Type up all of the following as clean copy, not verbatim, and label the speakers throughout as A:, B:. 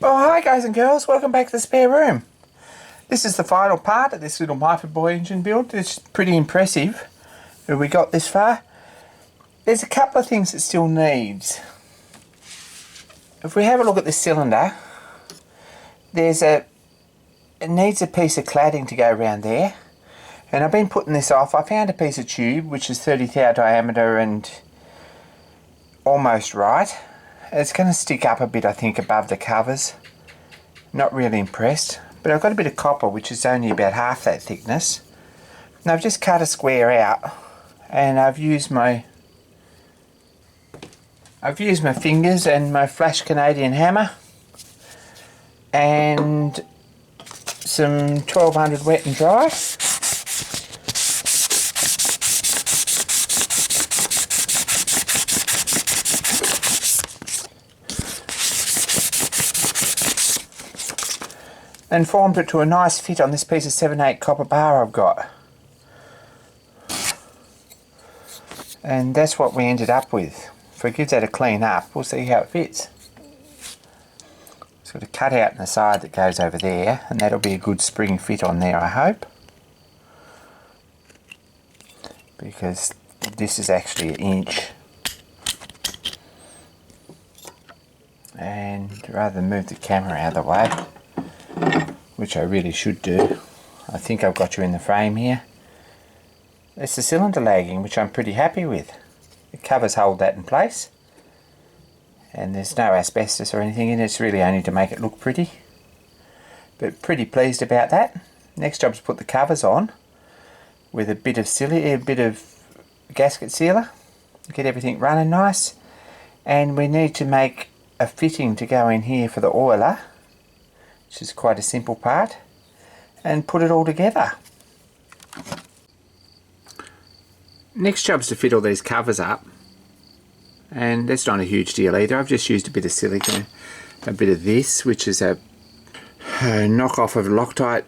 A: Well, hi guys and girls, welcome back to the spare room. This is the final part of this little myfordboy engine build. It's pretty impressive that we got this far. There's a couple of things it still needs. If we have a look at the cylinder, it needs a piece of cladding to go around there. And I've been putting this off. I found a piece of tube which is 30 thou diameter and almost right. It's going to stick up a bit, I think, above the covers. Not really impressed. But I've got a bit of copper, which is only about half that thickness. And I've just cut a square out, and I've used my fingers and my flash Canadian hammer and some 1200 wet and dry. And formed it to a nice fit on this piece of 7/8 copper bar I've got. And that's what we ended up with. If we give that a clean up, we'll see how it fits. Sort of cut out in the side that goes over there, and that'll be a good spring fit on there, I hope. Because this is actually 1 inch. And rather than move the camera out of the way, which I really should do, I think I've got you in the frame here. It's the cylinder lagging, which I'm pretty happy with. The covers hold that in place, and there's no asbestos or anything in it. It's really only to make it look pretty, but pretty pleased about that. Next job is put the covers on with a bit of gasket sealer, get everything running nice. And we need to make a fitting to go in here for the oiler, which is quite a simple part, and put it all together. Next job is to fit all these covers up, and that's not a huge deal either. I've just used a bit of silicone, a bit of this, which is a knockoff of Loctite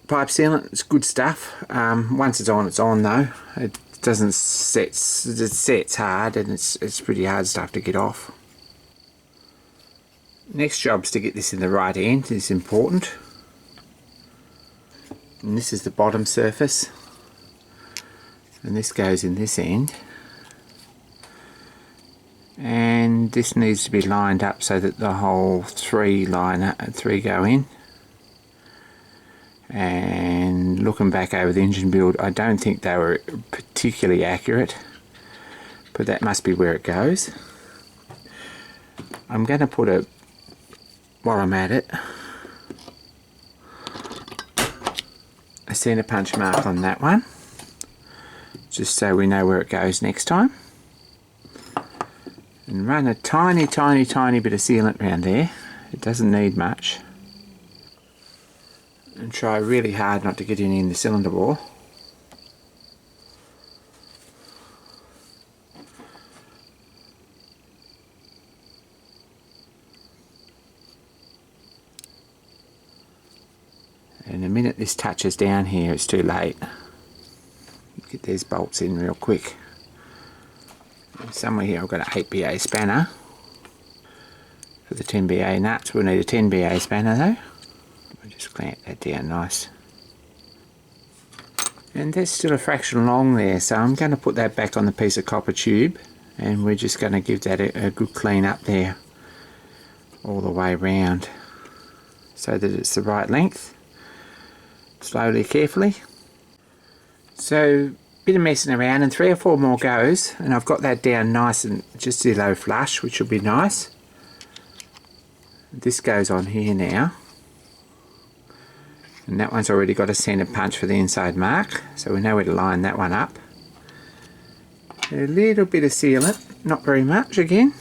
A: pipe sealant. It's good stuff. Once it's on though. It doesn't set, it sets hard, and it's pretty hard stuff to get off. Next job is to get this in the right end. It's important. And this is the bottom surface, and this goes in this end, and this needs to be lined up so that the whole three go in. And looking back over the engine build, I don't think they were particularly accurate, but that must be where it goes. I'm going to put while I'm at it, a centre punch mark on that one, just so we know where it goes next time, and run a tiny bit of sealant around there. It doesn't need much, and try really hard not to get any in the cylinder bore. And the minute this touches down here, it's too late. Get these bolts in real quick. And somewhere here I've got an 8BA spanner for the 10BA nuts. We'll need a 10BA spanner though. We'll just clamp that down nice. And there's still a fraction long there, so I'm going to put that back on the piece of copper tube, and we're just going to give that a good clean up there all the way round so that it's the right length. Slowly, carefully. So, bit of messing around, and 3 or 4 more goes, and I've got that down nice and just zero flush, which will be nice. This goes on here now, and that one's already got a centre punch for the inside mark, so we know where to line that one up. A little bit of sealant, not very much again,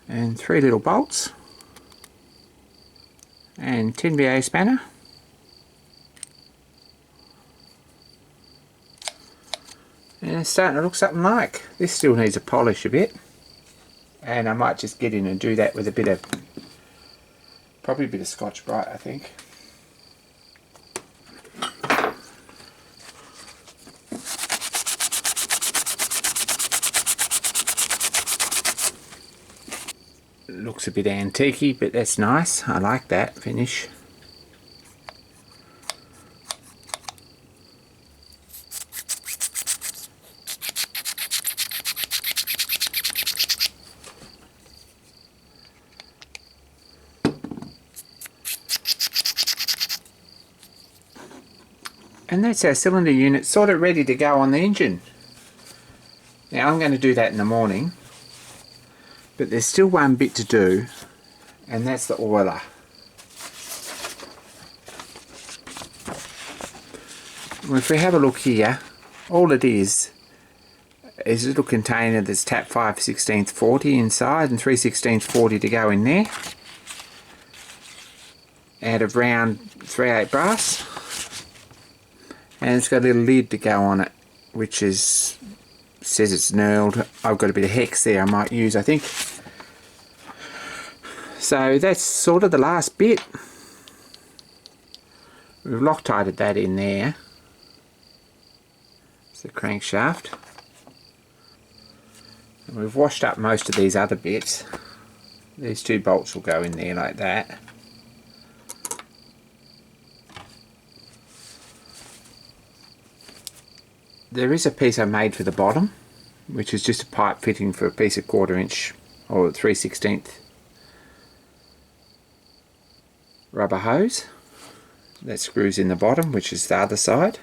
A: and 3 little bolts. And 10BA spanner, and it's starting to look something like. This still needs a polish a bit, and I might just get in and do that with probably a bit of Scotch-Brite, I think. looks a bit antique-y, but that's nice. I like that finish. And that's our cylinder unit sort of ready to go on the engine. Now I'm going to do that in the morning, but there's still one bit to do, and that's the oiler. Well, if we have a look here, all it is a little container that's tap 5/16 40 inside and 3/16 40 to go in there, out of round 3/8 brass. And it's got a little lid to go on it, which says it's knurled. I've got a bit of hex there I might use, I think. So that's sort of the last bit. We've Loctited that in there. It's the crankshaft. And we've washed up most of these other bits. These 2 bolts will go in there like that. There is a piece I made for the bottom, which is just a pipe fitting for a piece of 1/4 inch or 3/16 rubber hose. That screws in the bottom, which is the other side.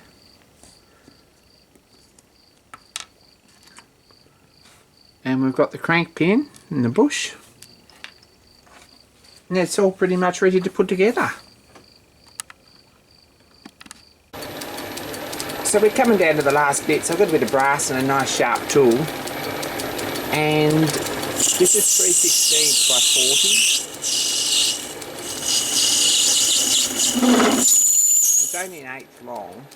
A: And we've got the crank pin in the bush. And it's all pretty much ready to put together. So we're coming down to the last bit, so I've got a bit of brass and a nice sharp tool. And this is 3/16 by 40. It's only 1/8 long.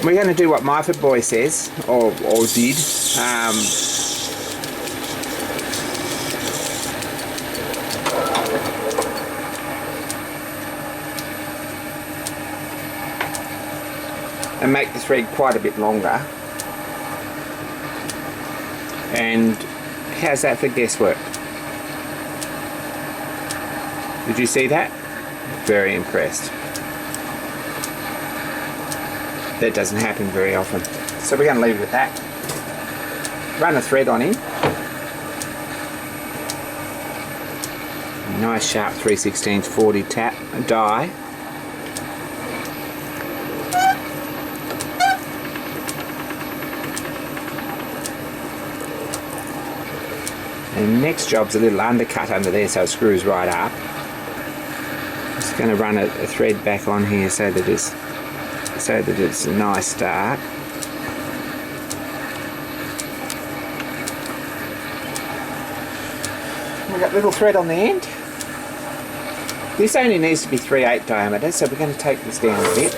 A: We're going to do what myfordboy says, or did. And make the thread quite a bit longer. And how's that for guesswork? Did you see that? Very impressed. That doesn't happen very often. So we're going to leave it at that. Run a thread on him. Nice sharp 3/16 40 tap die. And the next job's a little undercut under there so it screws right up. Just going to run a thread back on here so that it's a nice start. We've got a little thread on the end. This only needs to be 3/8 diameter, so we're going to take this down a bit.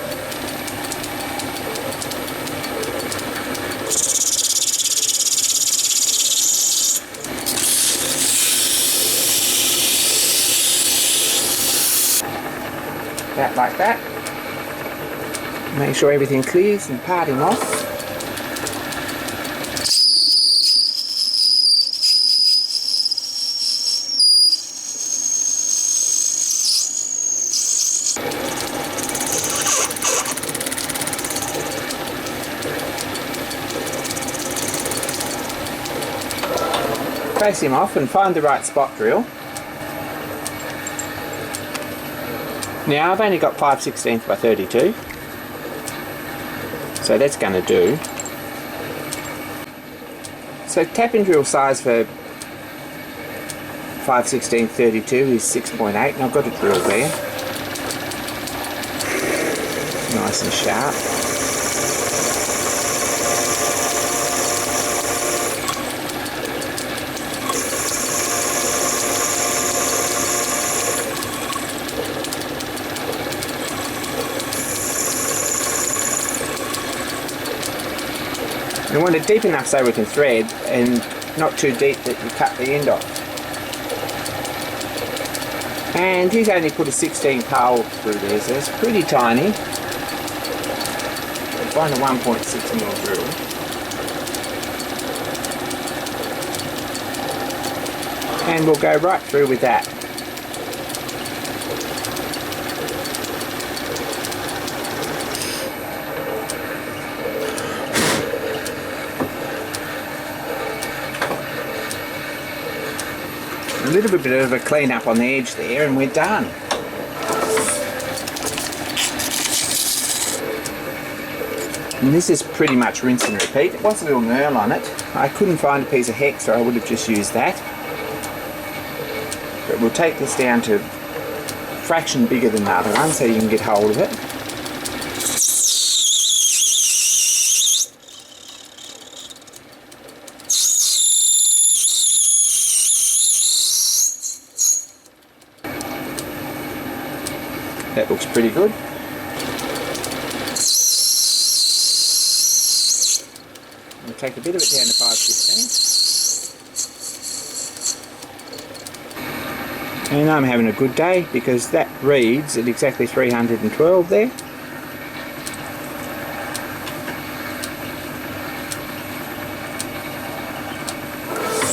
A: That like that. Make sure everything clears and part him off. Face him off and find the right spot drill. Now I've only got 5/16 by 32. So that's going to do. So tap and drill size for 5/16 32 is 6.8, and I've got a drill there. Nice and sharp. And want it deep enough so we can thread, and not too deep that you cut the end off. And he's only put a 16 pole through there, so it's pretty tiny. Find a 1.6mm drill. And we'll go right through with that. A little bit of a clean up on the edge there and we're done. And this is pretty much rinse and repeat. It was a little knurl on it. I couldn't find a piece of hex, or I would have just used that. But we'll take this down to a fraction bigger than the other one so you can get hold of it. That looks pretty good. We'll take a bit of it down to 516. And I'm having a good day because that reads at exactly 312 there.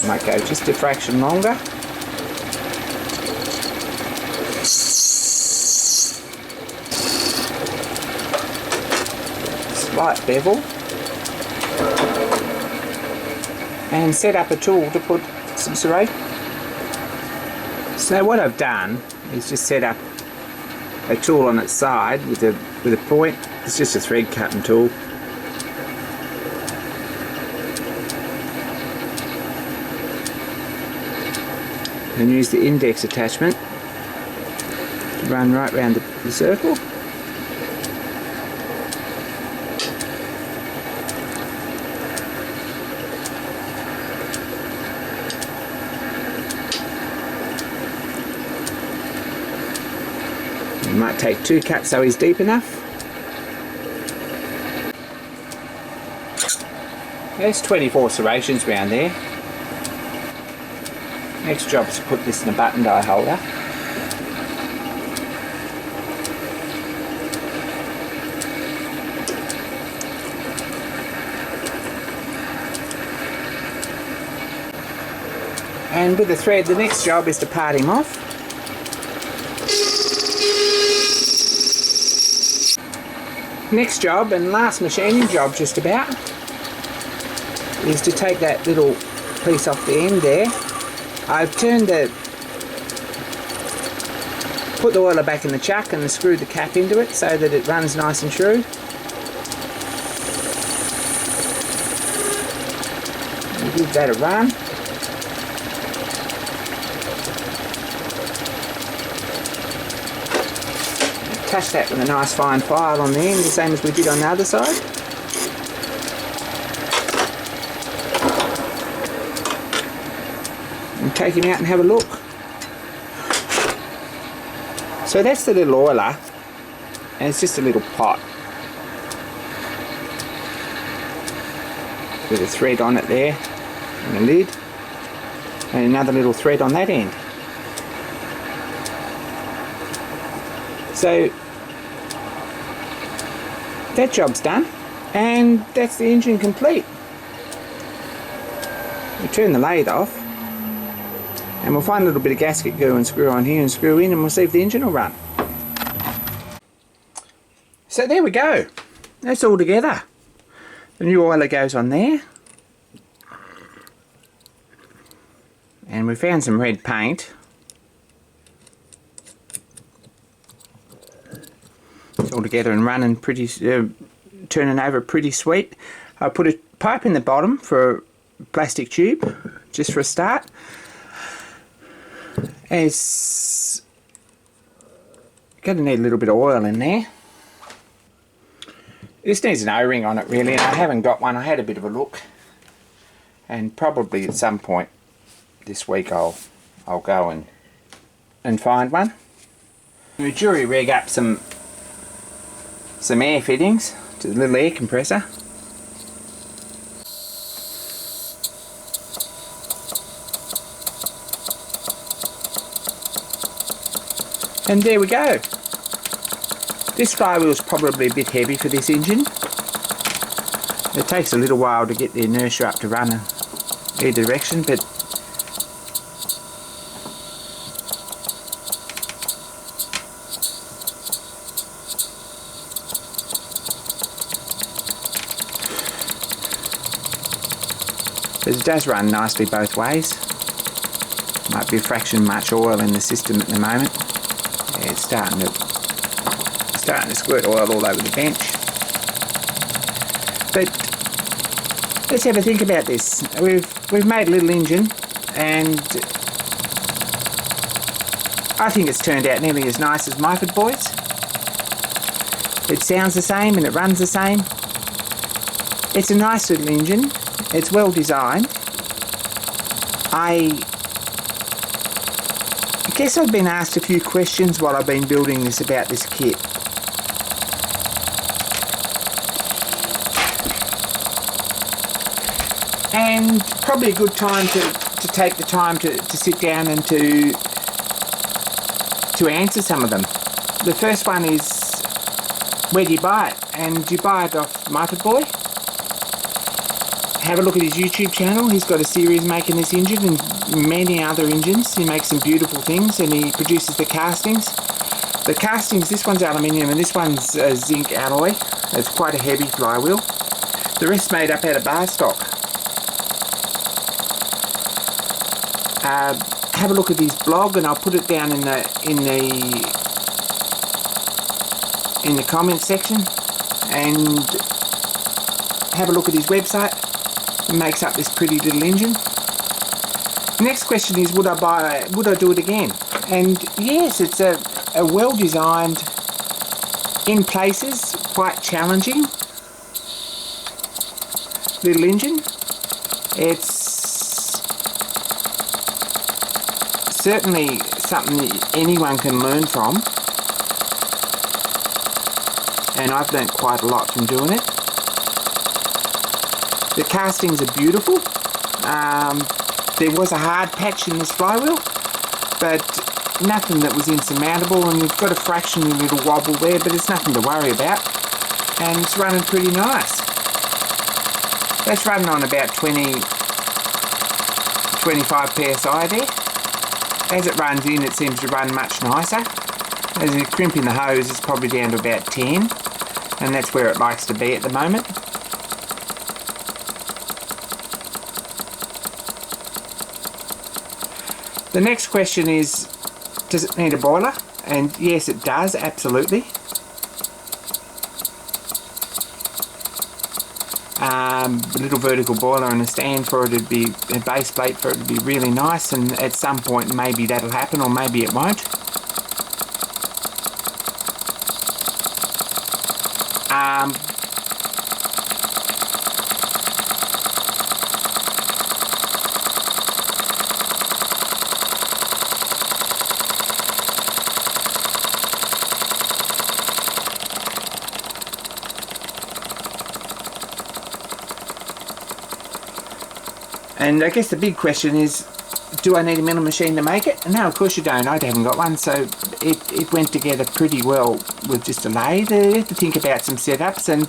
A: Might go just a fraction longer. Slight bevel. And set up a tool to put some serrate. So what I've done is just set up a tool on its side with a point. It's just a thread cutting tool. And use the index attachment to run right round the circle. You might take 2 cuts so he's deep enough. There's 24 serrations round there. Next job is to put this in a button die holder. And with the thread, the next job is to part him off. Next job, and last machining job just about, is to take that little piece off the end there. I've put the oiler back in the chuck and screwed the cap into it so that it runs nice and true. And give that a run. Attach that with a nice fine file on the end, the same as we did on the other side. And take him out and have a look. So that's the little oiler, and it's just a little pot with a thread on it there and a lid, and another little thread on that end. So that job's done, and that's the engine complete. We turn the lathe off, and we'll find a little bit of gasket glue and screw on here and screw in, and we'll see if the engine will run. So there we go. That's all together. The new oiler goes on there. And we found some red paint. It's all together and running pretty, turning over pretty sweet. I put a pipe in the bottom for a plastic tube, just for a start. It's going to need a little bit of oil in there. This needs an O-ring on it really, and I haven't got one. I had a bit of a look, and probably at some point this week I'll go and find one. We jury rig up some air fittings to the little air compressor. And there we go. This flywheel is probably a bit heavy for this engine. It takes a little while to get the inertia up to run in either direction, but it does run nicely both ways. Might be a fraction much oil in the system at the moment. Yeah, it's starting to squirt oil all over the bench. But let's have a think about this. We've made a little engine, and I think it's turned out nearly as nice as myfordboy's. It sounds the same and it runs the same. It's a nice little engine. It's well designed. I guess I've been asked a few questions while I've been building this about this kit. And probably a good time to take the time to sit down and to answer some of them. The first one is, where do you buy it? And you buy it off myfordboy. Have a look at his YouTube channel. He's got a series making this engine and many other engines. He makes some beautiful things, and he produces the castings. The castings, this one's aluminium and this one's zinc alloy. It's quite a heavy flywheel. The rest's made up out of bar stock. Have a look at his blog, and I'll put it down in the comments section, and have a look at his website. It makes up this pretty little engine. The next question is, would I do it again? And yes, it's a well designed, in places quite challenging little engine. It's certainly something that anyone can learn from, and I've learnt quite a lot from doing it. The castings are beautiful. There was a hard patch in this flywheel, but nothing that was insurmountable, and you've got a fractional little wobble there, but it's nothing to worry about, and it's running pretty nice. That's running on about 25 psi there. As it runs in, it seems to run much nicer. As you crimp in the hose, it's probably down to about 10, and that's where it likes to be at the moment. The next question is, does it need a boiler? And yes, it does, absolutely. A little vertical boiler and a stand for it would be, a base plate for it would be really nice, and at some point maybe that'll happen, or maybe it won't. And I guess the big question is, do I need a milling machine to make it? No, of course you don't. I haven't got one, so it went together pretty well with just a lathe. You have to think about some setups, and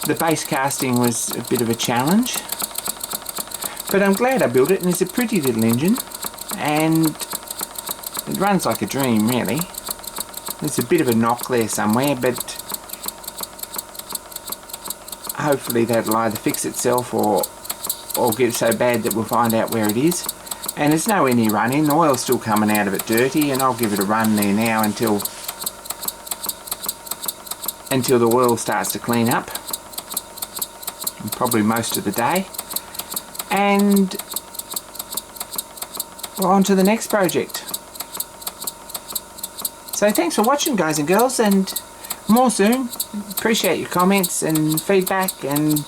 A: the base casting was a bit of a challenge. But I'm glad I built it, and it's a pretty little engine, and it runs like a dream, really. There's a bit of a knock there somewhere, but hopefully that'll either fix itself or get so bad that we'll find out where it is. And there's nowhere near running. The oil's still coming out of it dirty, and I'll give it a run there now until the oil starts to clean up, and probably most of the day. And we're on to the next project. So thanks for watching, guys and girls, and more soon. Appreciate your comments and feedback, and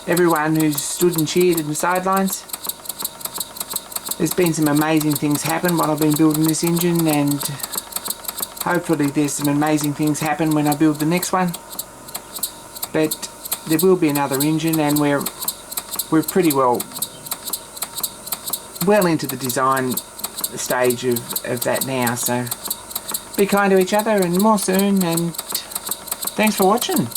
A: everyone who's stood and cheered in the sidelines. There's been some amazing things happen while I've been building this engine, and hopefully there's some amazing things happen when I build the next one. But there will be another engine, and we're pretty well into the design stage of that now, so Be kind to each other, and more soon, and thanks for watching.